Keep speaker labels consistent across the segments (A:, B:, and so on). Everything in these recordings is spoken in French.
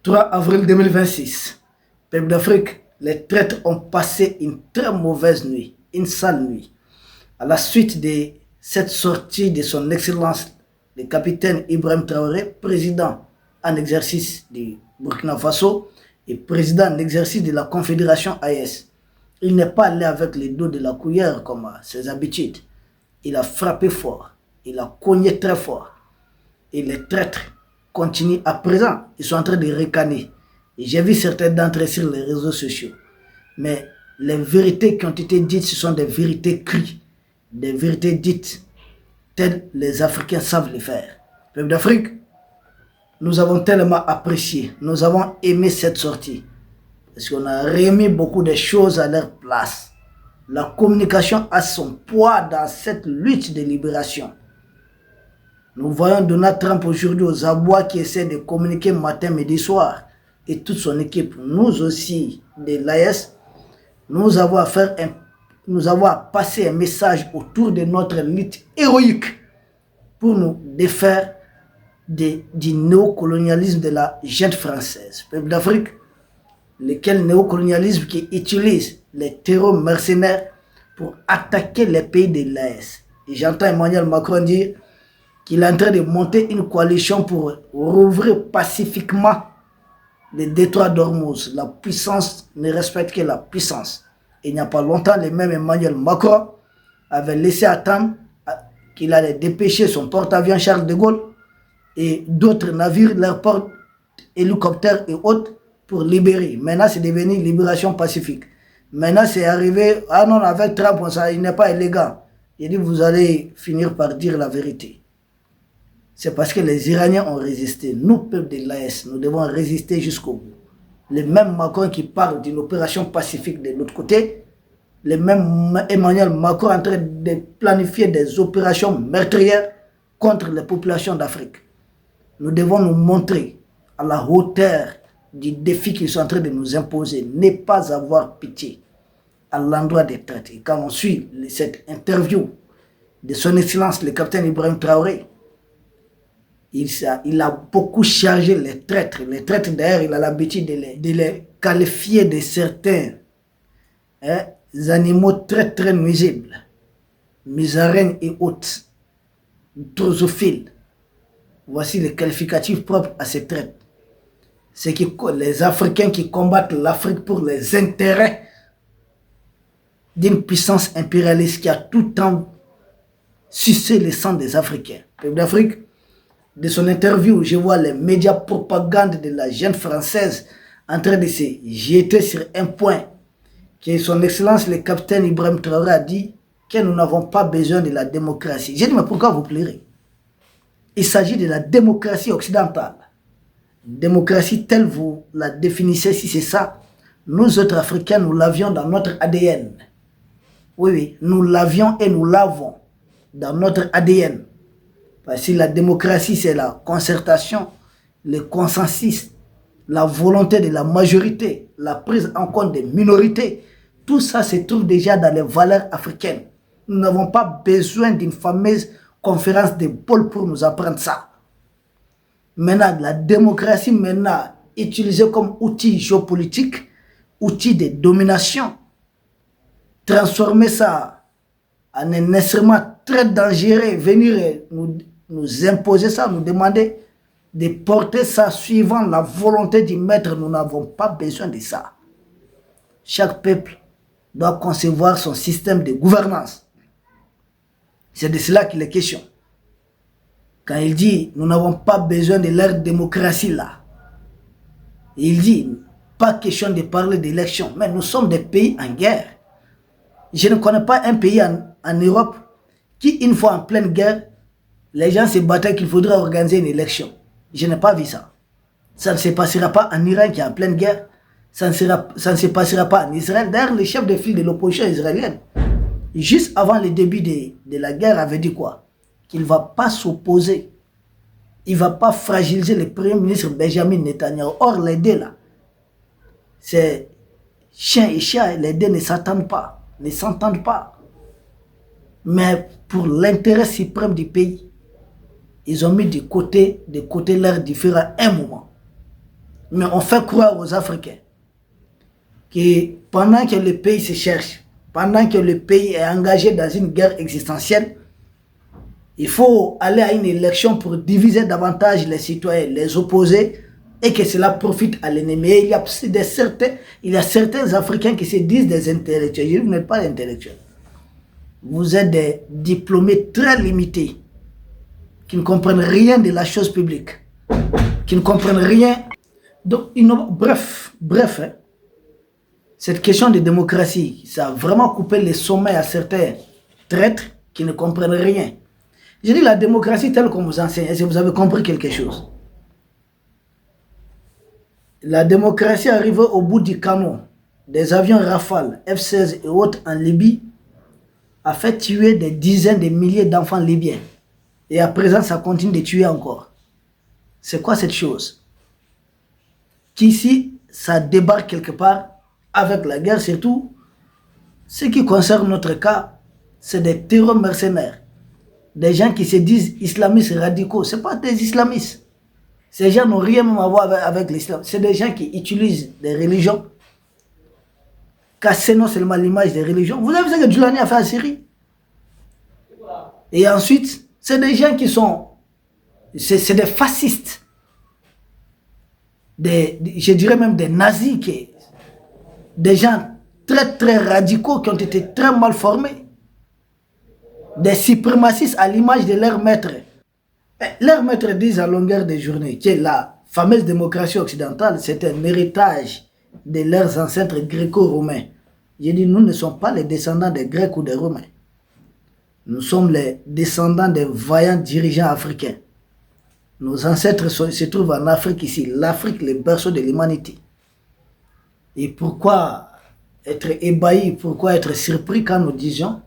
A: 3 avril 2026. Peuple d'Afrique, les traîtres ont passé une très mauvaise nuit, une sale nuit. À la suite de cette sortie de son Excellence, le capitaine Ibrahim Traoré, président en exercice du Burkina Faso et président en exercice de la Confédération AES, il n'est pas allé avec les dos de la cuillère comme à ses habitudes. Il a frappé fort, il a cogné très fort. Et les traîtres continuent à présent. Ils sont en train de ricaner. Et j'ai vu certains d'entre eux sur les réseaux sociaux. Mais les vérités qui ont été dites, ce sont des vérités crues. Des vérités dites telles les Africains savent les faire. Peuple d'Afrique, nous avons tellement apprécié, nous avons aimé cette sortie. Parce qu'on a remis beaucoup de choses à leur place. La communication a son poids dans cette lutte de libération. Nous voyons Donald Trump aujourd'hui aux abois qui essaie de communiquer matin, midi, soir. Et toute son équipe. Nous aussi, de l'AES, nous avons à passer un message autour de notre lutte héroïque pour nous défaire du néocolonialisme de la gente française. Peuple d'Afrique, lequel néocolonialisme qui utilise les terreaux mercenaires pour attaquer les pays de l'AES. Et j'entends Emmanuel Macron dire qu'il est en train de monter une coalition pour rouvrir pacifiquement le détroit d'Ormuz. La puissance ne respecte que la puissance. Et il n'y a pas longtemps, le même Emmanuel Macron avait laissé attendre qu'il allait dépêcher son porte-avions Charles de Gaulle et d'autres navires, leurs porte-hélicoptères et autres pour libérer. Maintenant, c'est devenu libération pacifique. Maintenant, c'est arrivé, ah non, avec Trump, il n'est pas élégant. Il dit, vous allez finir par dire la vérité. C'est parce que les Iraniens ont résisté. Nous, peuple de l'AES, nous devons résister jusqu'au bout. Le même Macron qui parle d'une opération pacifique de l'autre côté, le même Emmanuel Macron en train de planifier des opérations meurtrières contre les populations d'Afrique. Nous devons nous montrer à la hauteur du défi qu'ils sont en train de nous imposer. Ne pas avoir pitié à l'endroit des traités. Et quand on suit cette interview de son Excellence, le capitaine Ibrahim Traoré, il a beaucoup chargé les traîtres. Les traîtres, d'ailleurs, il a l'habitude de les qualifier de certains animaux très très nuisibles. Musaraignes et autres. Drosophiles. Voici les qualificatifs propres à ces traîtres. C'est que les Africains qui combattent l'Afrique pour les intérêts d'une puissance impérialiste qui a tout le temps sucé le sang des Africains. Peuple d'Afrique, de son interview, je vois les médias propagande de la jeune française en train de se jeter sur un point que son Excellence le capitaine Ibrahim Traoré a dit que nous n'avons pas besoin de la démocratie. J'ai dit, mais pourquoi vous pleurez? Il s'agit de la démocratie occidentale. Démocratie telle vous la définissez, si c'est ça, nous autres Africains, nous l'avions dans notre ADN. Oui, oui, nous l'avions et nous l'avons dans notre ADN. Parce que la démocratie, c'est la concertation, le consensus, la volonté de la majorité, la prise en compte des minorités. Tout ça se trouve déjà dans les valeurs africaines. Nous n'avons pas besoin d'une fameuse conférence de Paul pour nous apprendre ça. Maintenant, la démocratie, maintenant, utilisée comme outil géopolitique, outil de domination, transformer ça en un instrument très dangereux, venir nous imposer ça, nous demander de porter ça suivant la volonté du maître, nous n'avons pas besoin de ça. Chaque peuple doit concevoir son système de gouvernance. C'est de cela qu'il est question. Quand il dit, nous n'avons pas besoin de leur démocratie là. Il dit, pas question de parler d'élection, mais nous sommes des pays en guerre. Je ne connais pas un pays en Europe qui, une fois en pleine guerre, les gens se battaient qu'il faudrait organiser une élection. Je n'ai pas vu ça. Ça ne se passera pas en Iran qui est en pleine guerre. Ça ne se passera pas en Israël. D'ailleurs, le chef de file de l'opposition israélienne, juste avant le début de la guerre, avait dit quoi? Qu'il ne va pas s'opposer. Il ne va pas fragiliser le premier ministre Benjamin Netanyahu. Or, les deux là, c'est chien et chat, les deux ne s'entendent pas. Mais pour l'intérêt suprême du pays, ils ont mis de côté leurs différends à un moment. Mais on fait croire aux Africains que pendant que le pays se cherche, pendant que le pays est engagé dans une guerre existentielle, il faut aller à une élection pour diviser davantage les citoyens, les opposer, et que cela profite à l'ennemi. Il y a certains Africains qui se disent des intellectuels. Je dis, vous n'êtes pas des intellectuels. Vous êtes des diplômés très limités, qui ne comprennent rien de la chose publique, qui ne comprennent rien. Donc, bref, hein, cette question de démocratie, ça a vraiment coupé les sommets à certains traîtres qui ne comprennent rien. Je dis la démocratie telle qu'on vous enseigne, est-ce que vous avez compris quelque chose? La démocratie arrivée au bout du canon des avions Rafale, F-16 et autres en Libye a fait tuer des dizaines de milliers d'enfants libyens. Et à présent, ça continue de tuer encore. C'est quoi cette chose? Qu'ici, ça débarque quelque part avec la guerre, surtout. Ce qui concerne notre cas, c'est des terreurs mercenaires. Des gens qui se disent islamistes radicaux. Ce ne sont pas des islamistes. Ces gens n'ont rien à voir avec l'islam. C'est des gens qui utilisent des religions, casser non seulement l'image des religions. Vous avez vu ce que Djoulani a fait en Syrie? Et ensuite, c'est des gens qui sont... C'est des fascistes. Je dirais même des nazis. Des gens très très radicaux qui ont été très mal formés. Des suprémacistes à l'image de leurs maîtres. Leurs maîtres disent à longueur de journée que la fameuse démocratie occidentale, c'est un héritage de leurs ancêtres gréco-romains. J'ai dit, nous ne sommes pas les descendants des Grecs ou des Romains. Nous sommes les descendants des vaillants dirigeants africains. Nos ancêtres se trouvent en Afrique ici. L'Afrique, le berceau de l'humanité. Et pourquoi être ébahi, pourquoi être surpris quand nous disions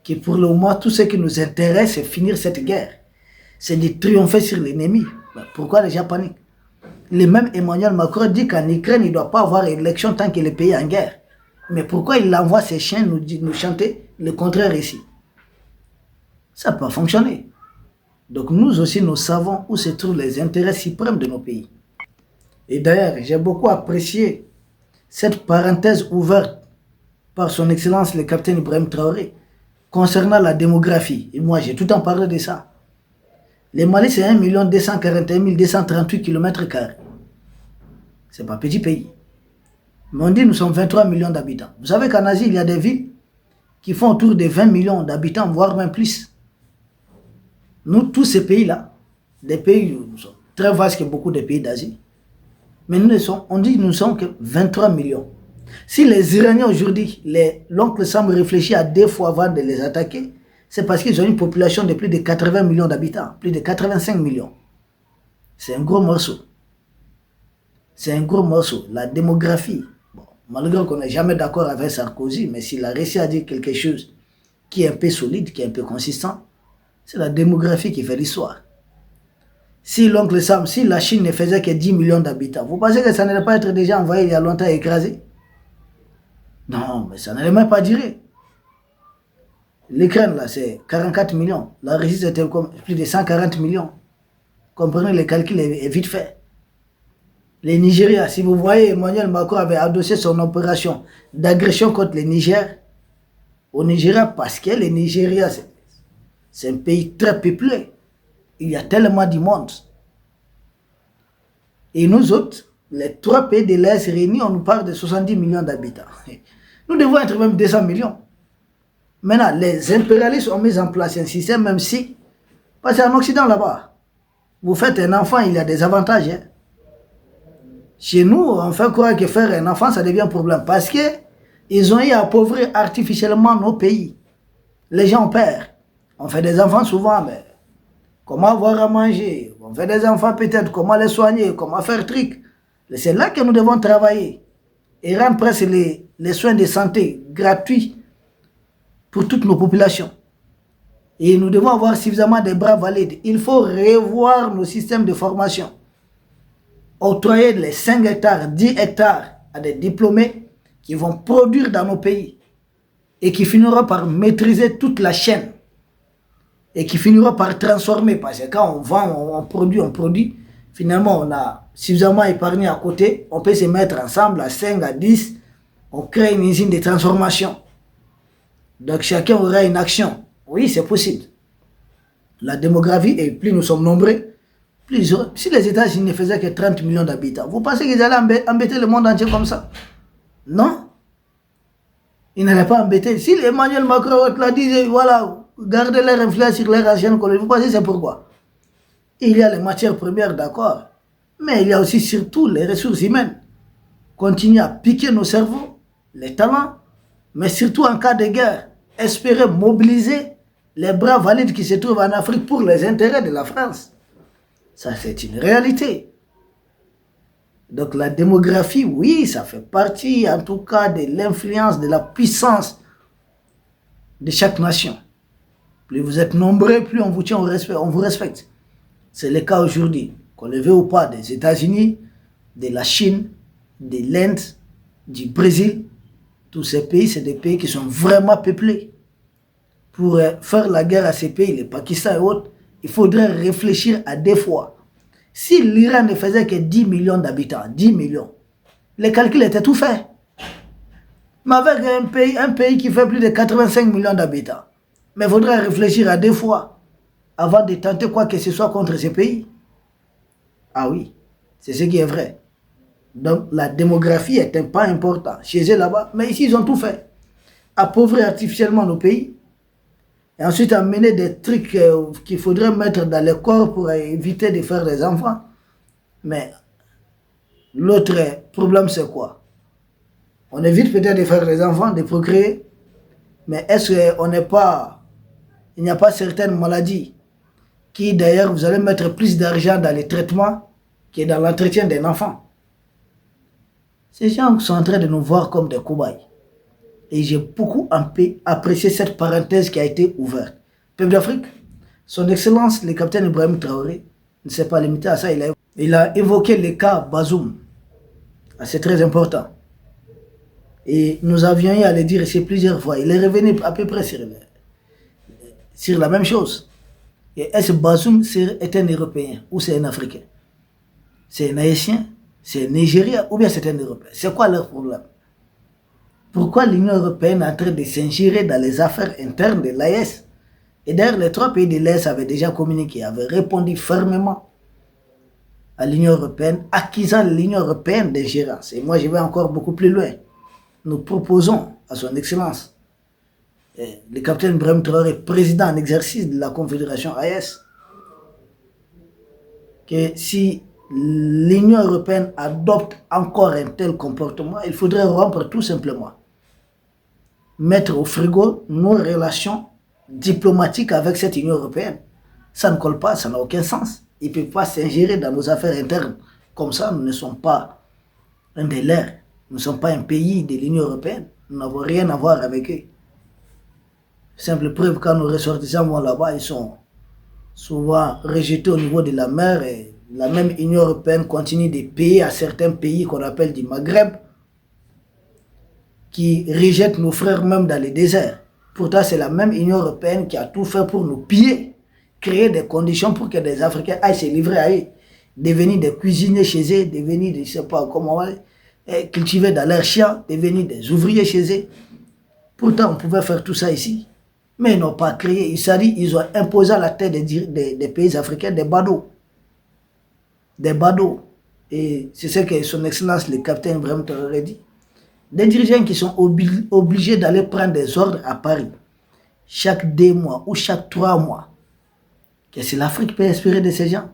A: que pour le moment, tout ce qui nous intéresse, c'est finir cette guerre. C'est de triompher sur l'ennemi. Pourquoi les gens paniquent? Le même Emmanuel Macron dit qu'en Ukraine, il ne doit pas avoir élection tant que le pays est en guerre. Mais pourquoi il envoie ses chiens nous chanter le contraire ici? Ça peut fonctionner. Donc nous aussi, nous savons où se trouvent les intérêts suprêmes de nos pays. Et d'ailleurs, j'ai beaucoup apprécié cette parenthèse ouverte par son Excellence le capitaine Ibrahim Traoré concernant la démographie. Et moi, j'ai tout le temps parlé de ça. Le Mali, c'est 1 241 238 km². Ce n'est pas un petit pays. Mais on dit que nous sommes 23 millions d'habitants. Vous savez qu'en Asie, il y a des villes qui font autour de 20 millions d'habitants, voire même plus. Nous, tous ces pays-là, des pays nous sommes très vastes que beaucoup de pays d'Asie, mais on dit que nous ne sommes que 23 millions. Si les Iraniens aujourd'hui, l'oncle Sam réfléchit à 2 fois avant de les attaquer, c'est parce qu'ils ont une population de plus de 80 millions d'habitants, plus de 85 millions. C'est un gros morceau. C'est un gros morceau. La démographie, bon, malgré qu'on n'est jamais d'accord avec Sarkozy, mais s'il a réussi à dire quelque chose qui est un peu solide, qui est un peu consistant, c'est la démographie qui fait l'histoire. Si l'oncle Sam, si la Chine ne faisait que 10 millions d'habitants, vous pensez que ça n'allait pas être déjà envoyé il y a longtemps et écrasé? Non, mais ça n'allait même pas durer. L'Ukraine, là, c'est 44 millions. La Russie, c'était plus de 140 millions. Comprenez, le calcul est vite fait. Le Nigeria, si vous voyez, Emmanuel Macron avait adossé son opération d'agression contre le Niger, au Nigeria, parce que le Nigeria, c'est un pays très peuplé. Il y a tellement de monde. Et nous autres, les 3 pays de l'Est réunis, on nous parle de 70 millions d'habitants. Nous devons être même 200 millions. Maintenant, les impérialistes ont mis en place un système, même si, parce qu'en Occident là-bas, vous faites un enfant, il y a des avantages. Hein. Chez nous, on fait croire que faire un enfant, ça devient un problème. Parce qu'ils ont eu à appauvrir artificiellement nos pays. Les gens perdent. On fait des enfants souvent, mais comment avoir à manger? On fait des enfants peut-être, comment les soigner? Comment faire truc? C'est là que nous devons travailler. Et rendre presque les soins de santé gratuits pour toutes nos populations. Et nous devons avoir suffisamment de bras valides. Il faut revoir nos systèmes de formation. Octroyer les 5 hectares, 10 hectares à des diplômés qui vont produire dans nos pays et qui finiront par maîtriser toute la chaîne et qui finiront par transformer. Parce que quand on vend, on produit, Finalement, on a suffisamment épargné à côté. On peut se mettre ensemble à 5, à 10. On crée une usine de transformation. Donc chacun aura une action. Oui, c'est possible. La démographie, et plus nous sommes nombreux, plus... Si les États-Unis ne faisaient que 30 millions d'habitants, vous pensez qu'ils allaient embêter le monde entier comme ça? Non. Ils n'allaient pas embêter. Si Emmanuel Macron l'a dit, voilà, gardez leur influence sur leur ancienne colonie, vous pensez c'est pourquoi? Il y a les matières premières, d'accord, mais il y a aussi surtout les ressources humaines. Continuer à piquer nos cerveaux, les talents, mais surtout en cas de guerre, espérer mobiliser les bras valides qui se trouvent en Afrique pour les intérêts de la France. Ça, c'est une réalité. Donc la démographie, oui, ça fait partie en tout cas de l'influence, de la puissance de chaque nation. Plus vous êtes nombreux, plus on vous tient au respect, on vous respecte. C'est le cas aujourd'hui, qu'on le veut ou pas, des États-Unis, de la Chine, de l'Inde, du Brésil. Tous ces pays, c'est des pays qui sont vraiment peuplés. Pour faire la guerre à ces pays, le Pakistan et autres, il faudrait réfléchir à 2 fois. Si l'Iran ne faisait que 10 millions d'habitants, 10 millions, les calculs étaient tout faits. Mais avec un pays qui fait plus de 85 millions d'habitants, mais il faudrait réfléchir à 2 fois avant de tenter quoi que ce soit contre ces pays. Ah oui, c'est ce qui est vrai. Donc la démographie est un pas important chez eux là-bas, mais ici ils ont tout fait. Appauvrir artificiellement nos pays, et ensuite amener des trucs qu'il faudrait mettre dans les corps pour éviter de faire des enfants. Mais l'autre problème c'est quoi? On évite peut-être de faire des enfants, de procréer, mais est-ce qu'on n'est pas... Il n'y a pas certaines maladies qui d'ailleurs vous allez mettre plus d'argent dans les traitements que dans l'entretien d'un enfant. Ces gens sont en train de nous voir comme des cobayes. Et j'ai beaucoup apprécié cette parenthèse qui a été ouverte. Peuple d'Afrique, son Excellence, le capitaine Ibrahim Traoré, ne s'est pas limité à ça. Il a évoqué le cas Bazoum. C'est très important. Et nous avions eu à le dire ici plusieurs fois. Il est revenu à peu près sur la même chose. Et est-ce que Bazoum est un Européen ou c'est un Africain? C'est un Haïtien, c'est un Nigérien ou bien c'est un Européen? C'est quoi leur problème? Pourquoi l'Union européenne est en train de s'ingérer dans les affaires internes de l'AES? Et d'ailleurs, les 3 pays de l'AES avaient déjà communiqué, avaient répondu fermement à l'Union européenne, accusant l'Union européenne d'ingérence. Et moi, je vais encore beaucoup plus loin. Nous proposons à son Excellence, le capitaine Ibrahim Traoré, président en exercice de la Confédération AES, que si l'Union européenne adopte encore un tel comportement, il faudrait rompre tout simplement. Mettre au frigo nos relations diplomatiques avec cette Union européenne. Ça ne colle pas, ça n'a aucun sens. Ils ne peuvent pas s'ingérer dans nos affaires internes. Comme ça, nous ne sommes pas un des leurs. Nous ne sommes pas un pays de l'Union européenne. Nous n'avons rien à voir avec eux. Simple preuve, quand nos ressortissants vont là-bas, ils sont souvent rejetés au niveau de la mer. Et la même Union européenne continue de payer à certains pays qu'on appelle du Maghreb, qui rejettent nos frères même dans les déserts. Pourtant, c'est la même Union européenne qui a tout fait pour nous piller, créer des conditions pour que des Africains aillent se livrer à eux, devenir des cuisiniers chez eux, devenir, je ne sais pas comment, cultiver dans leurs champs, devenir des ouvriers chez eux. Pourtant, on pouvait faire tout ça ici. Mais ils n'ont pas créé. Ils ont imposé à la tête des pays africains des badauds. Des badauds. Et c'est ce que son Excellence, le capitaine Ibrahim Traoré dit. Des dirigeants qui sont obligés d'aller prendre des ordres à Paris chaque 2 mois ou chaque 3 mois. Qu'est-ce que l'Afrique peut espérer de ces gens?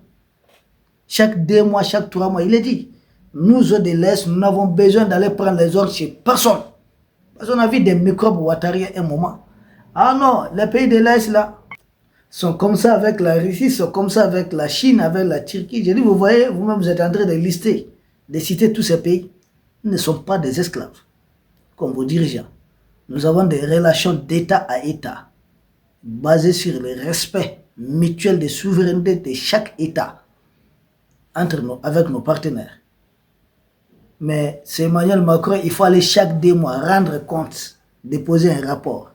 A: Chaque 2 mois, chaque 3 mois, il est dit. Nous, autres de l'Est, nous n'avons besoin d'aller prendre les ordres chez personne. Parce qu'on a vu des microbes Ouattari à un moment. Ah non, les pays de l'Est là sont comme ça avec la Russie, sont comme ça avec la Chine, avec la Turquie. J'ai dit, vous voyez, vous-même vous êtes en train de lister, de citer tous ces pays. Ils ne sont pas des esclaves, comme vos dirigeants. Nous avons des relations d'État à État, basées sur le respect mutuel des souverainetés de chaque État, avec nos partenaires. Mais c'est Emmanuel Macron, il faut aller chaque 2 mois rendre compte, déposer un rapport.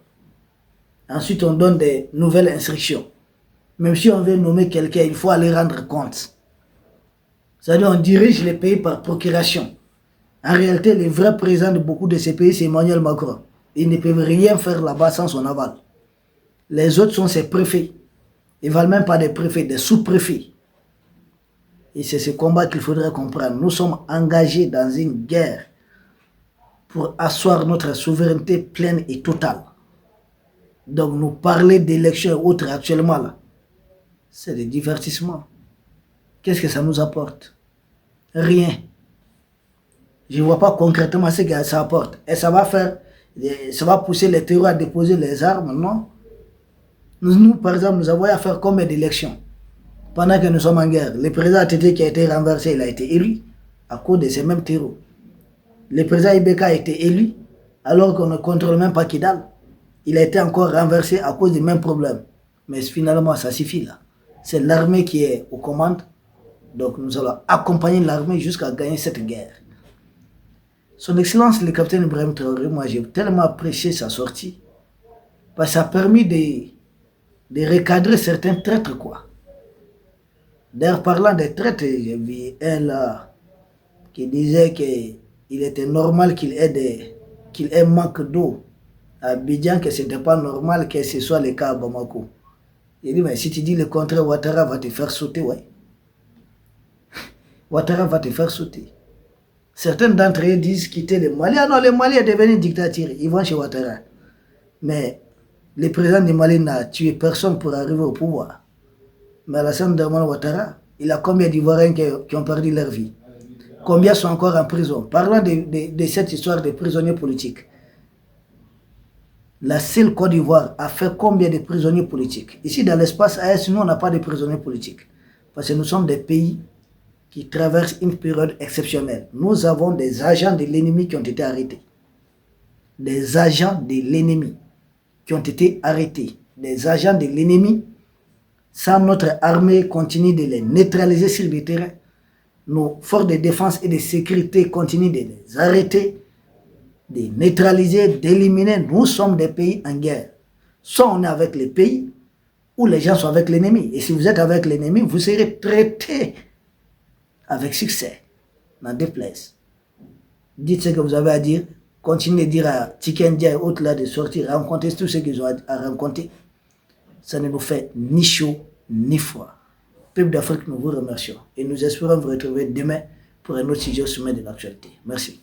A: Ensuite, on donne des nouvelles instructions. Même si on veut nommer quelqu'un, il faut aller rendre compte. C'est-à-dire on dirige les pays par procuration. En réalité, le vrai président de beaucoup de ces pays, c'est Emmanuel Macron. Ils ne peuvent rien faire là-bas sans son aval. Les autres sont ses préfets. Ils ne valent même pas des préfets, des sous-préfets. Et c'est ce combat qu'il faudrait comprendre. Nous sommes engagés dans une guerre pour asseoir notre souveraineté pleine et totale. Donc nous parler d'élections et autres actuellement là, c'est des divertissements. Qu'est-ce que ça nous apporte? Rien. Je ne vois pas concrètement ce que ça apporte. Et ça va pousser les terroristes à déposer les armes, non? Nous, par exemple, nous avons à faire combien d'élections pendant que nous sommes en guerre? Le président ATT qui a été renversé, il a été élu à cause de ces mêmes terroristes. Le président Ibeka a été élu alors qu'on ne contrôle même pas Kidal. Il a été encore renversé à cause des mêmes problèmes. Mais finalement, ça suffit là. C'est l'armée qui est aux commandes. Donc nous allons accompagner l'armée jusqu'à gagner cette guerre. Son Excellence, le capitaine Ibrahim Traoré, moi j'ai tellement apprécié sa sortie. Parce que ça a permis de recadrer certains traîtres, quoi. D'ailleurs, parlant des traîtres, j'ai vu un là qui disait qu'il était normal qu'il ait manque d'eau à Abidjan, que ce n'était pas normal que ce soit le cas à Bamako. Il dit, mais si tu dis le contraire, Ouattara va te faire sauter, ouais. Ouattara va te faire sauter. Certains d'entre eux disent quitter le Mali. Ah non, le Mali est devenu une dictature. Ils vont chez Ouattara. Mais le président du Mali n'a tué personne pour arriver au pouvoir. Mais Alassane Dramane Ouattara, il a combien d'Ivoiriens qui ont perdu leur vie? Combien sont encore en prison? Parlons de cette histoire de prisonniers politiques. La seule Côte d'Ivoire a fait combien de prisonniers politiques? Ici, dans l'espace AS, nous, on n'a pas de prisonniers politiques. Parce que nous sommes des pays qui traversent une période exceptionnelle. Nous avons des agents de l'ennemi qui ont été arrêtés. Des agents de l'ennemi qui ont été arrêtés. Des agents de l'ennemi, sans notre armée continue de les neutraliser sur le terrain. Nos forces de défense et de sécurité continuent de les arrêter, de neutraliser, d'éliminer. Nous sommes des pays en guerre. Soit on est avec les pays, ou les gens sont avec l'ennemi. Et si vous êtes avec l'ennemi, vous serez traités avec succès, n'en déplaise. Dites ce que vous avez à dire. Continuez de dire à Tikendia et autres là de sortir, rencontrer tout ce qu'ils ont à rencontrer. Ça ne nous fait ni chaud, ni froid. Peuple d'Afrique, nous vous remercions. Et nous espérons vous retrouver demain pour un autre sujet au sommet de l'actualité. Merci.